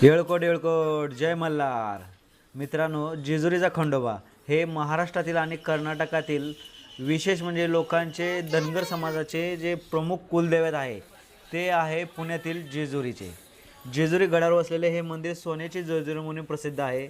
येळकोट येळकोट जय मल्हार. मित्रांनो, जेजुरीचा खंडोबा हे महाराष्ट्रातील आणि कर्नाटकातील विशेष म्हणजे लोकांचे धनगर समाजाचे जे प्रमुख कुलदैवत आहे ते आहे पुण्यातील जेजुरीचे. जेजुरी गडावर असलेले हे मंदिर सोन्याचे जेजुरी म्हणून प्रसिद्ध आहे,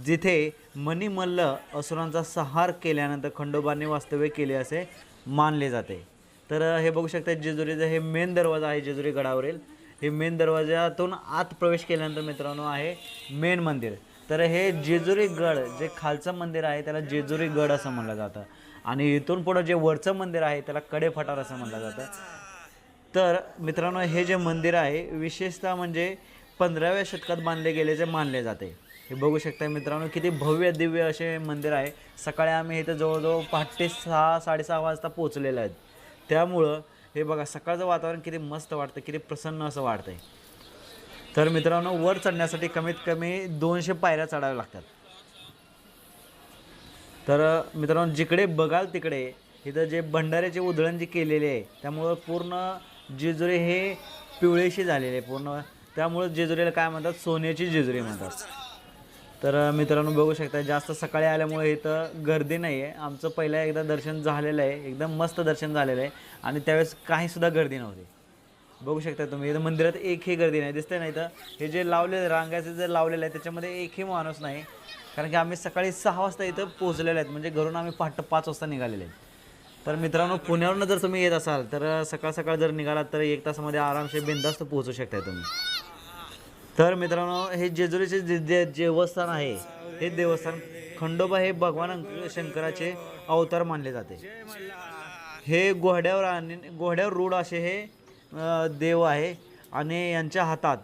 जिथे मणिमल्ल असुरांचा संहार केल्यानंतर खंडोबाने वास्तव्य केले असे मानले जाते. तर हे बघू शकता, जेजुरीचं हे मेन दरवाजा आहे जेजुरी गडावरील. हे मेन दरवाजातून आत प्रवेश केल्यानंतर मित्रांनो आहे मेन मंदिर. तर हे जेजुरी गड जे खालचं मंदिर आहे त्याला जेजुरी गड असं म्हणलं जातं, आणि इथून पुढं जे वरचं मंदिर आहे त्याला कडेफटार असं म्हणलं जातं. तर मित्रांनो, हे जे मंदिर आहे विशेषतः म्हणजे 15व्या शतकात बांधले गेल्याचे मानले जाते. हे बघू शकता मित्रांनो, किती भव्य दिव्य असे मंदिर आहे. सकाळी आम्ही इथं जवळजवळ पहाटे 6-6:30 वाजता पोहोचलेलो आहेत. त्यामुळं हे बघा, सकाळचं वातावरण किती मस्त वाटतं, किती प्रसन्न असं वाटतंय. तर मित्रांनो, वर चढण्यासाठी कमीत कमी 200 पायऱ्या चढाव्या लागतात. तर मित्रांनो, जिकडे बघाल तिकडे इथं जे भंडाऱ्याचे उधळण जे केलेले आहे त्यामुळं पूर्ण जेजुरी हे पिवळेशी झालेले आहे पूर्ण. त्यामुळं जेजुरीला काय म्हणतात, सोन्याची जेजुरी म्हणतात. तर मित्रांनो बघू शकता, जास्त सकाळी आल्यामुळे इथं गर्दी नाही आहे. आमचं पहिल्या एकदा दर्शन झालेलं आहे, एकदम मस्त दर्शन झालेलं आहे, आणि त्यावेळेस काहीसुद्धा गर्दी नव्हती. बघू शकता तुम्ही, इथं मंदिरात एकही गर्दी नाही, दिसतंय नाही. तर हे जे लावले रांगाचे जे लावलेलं आहे त्याच्यामध्ये एकही माणूस नाही, कारण की आम्ही सकाळी 6 वाजता इथं पोहोचलेले आहेत. म्हणजे घरून आम्ही पहाटे 5 वाजता निघालेले आहेत. तर मित्रांनो, पुण्यावरून जर तुम्ही येत असाल तर सकाळ सकाळ जर निघालात तर 1 तासामध्ये आरामशीर बिनधास्त पोहोचू शकताय तुम्ही. तर मित्रांनो, हे जेजुरीचे जे देवस्थान आहे हे देवस्थान खंडोबा हे भगवान शंकराचे अवतार मानले जाते. हे घोड्यावर रूढ असे हे देव आहे, आणि यांच्या हातात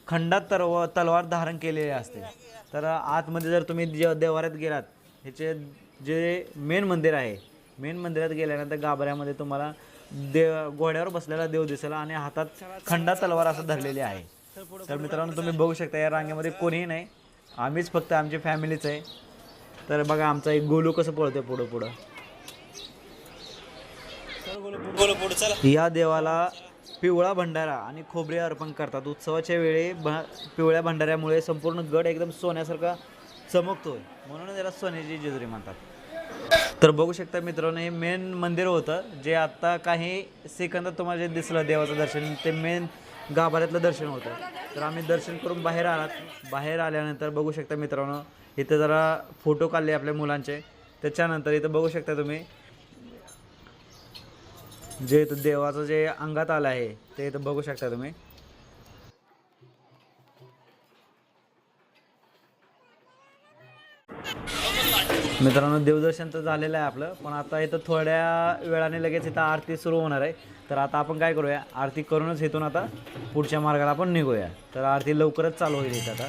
खंडात तलवार धारण केलेले असते. तर आतमध्ये जर तुम्ही देवाऱ्यात गेलात, ह्याचे जे मेन मंदिर आहे, मेन मंदिरात गेल्यानंतर गाभाऱ्यामध्ये तुम्हाला घोड्यावर बसलेला देव दिसेल, आणि हातात खंडात तलवार असं धरलेली आहे. तर मित्रांनो, तुम्ही बघू शकता या रांगेमध्ये कोणीही नाही, आम्हीच फक्त आमची फॅमिलीच आहे. तर बघा, आमचा एक गोलू कसं पळतोय पुढं पुढं. या देवाला पिवळा भंडारा आणि खोबरे अर्पण करतात. उत्सवाच्या वेळी पिवळ्या भंडाऱ्यामुळे संपूर्ण गड एकदम सोन्यासारखा चमकतोय, म्हणून त्याला सोन्याची जेजुरी म्हणतात. तर बघू शकता मित्रांनो, हे मेन मंदिर होतं जे आत्ता काही सेकंदात तुम्हाला जे दिसलं देवाचं दर्शन, ते मेन गाभाऱ्यातलं दर्शन होतं. तर आम्ही दर्शन करून बाहेर आल्यानंतर बघू शकता मित्रांनो, इथं जरा फोटो काढले आपल्या मुलांचे. त्याच्यानंतर इथं बघू शकता तुम्ही, जे इथं देवाचं जे अंगात आलं आहे ते इथं बघू शकता तुम्ही. मित्रांनो, देवदर्शन तर झालेलं आहे आपलं, पण आता इथं थोड्या वेळाने लगेच इथं आरती सुरू होणार आहे. तर आता आपण काय करूया, आरती करूनच इथून आता पुढच्या मार्गाला आपण निघूया. तर आरती लवकरच चालू होईल इथं आता.